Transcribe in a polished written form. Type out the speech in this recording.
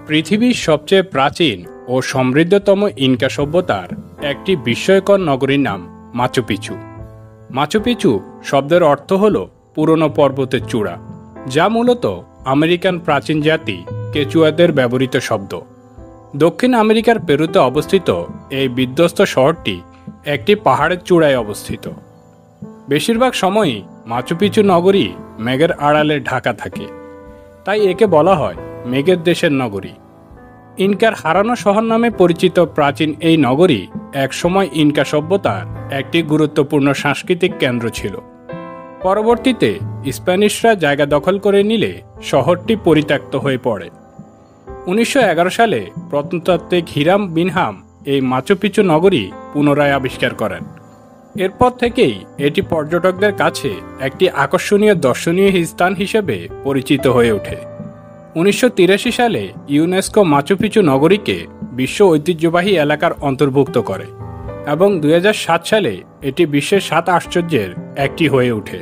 পৃথিবীর সবচেয়ে প্রাচীন ও সমৃদ্ধতম ইনকা সভ্যতার একটি বিস্ময়কর নগরীর নাম মাচু পিচু। মাচু পিচু শব্দের অর্থ হল পুরনো পর্বতের চূড়া, যা মূলত আমেরিকান প্রাচীন জাতি কেচুয়াদের ব্যবহৃত শব্দ। দক্ষিণ আমেরিকার পেরুতে অবস্থিত এই বিধ্বস্ত শহরটি একটি পাহাড়ের চূড়ায় অবস্থিত। বেশিরভাগ সময়ই মাচু পিচু নগরী মেঘের আড়ালে ঢাকা থাকে, তাই একে বলা হয় মেঘের দেশের নগরী। ইনকার হারানো শহর নামে পরিচিত প্রাচীন এই নগরী একসময় ইনকা সভ্যতার একটি গুরুত্বপূর্ণ সাংস্কৃতিক কেন্দ্র ছিল। পরবর্তীতে স্প্যানিশরা জায়গা দখল করে নিলে শহরটি পরিত্যক্ত হয়ে পড়ে। 1911 সালে প্রত্নতাত্ত্বিক হিরাম বিনহাম এই মাচু পিচু নগরী পুনরায় আবিষ্কার করেন। এরপর থেকেই এটি পর্যটকদের কাছে একটি আকর্ষণীয় দর্শনীয় স্থান হিসেবে পরিচিত হয়ে ওঠে। 1983 সালে ইউনেস্কো মাচু পিচু নগরীকে বিশ্ব ঐতিহ্যবাহী এলাকার অন্তর্ভুক্ত করে এবং 2007 সালে এটি বিশ্বের 7 আশ্চর্যের একটি হয়ে ওঠে।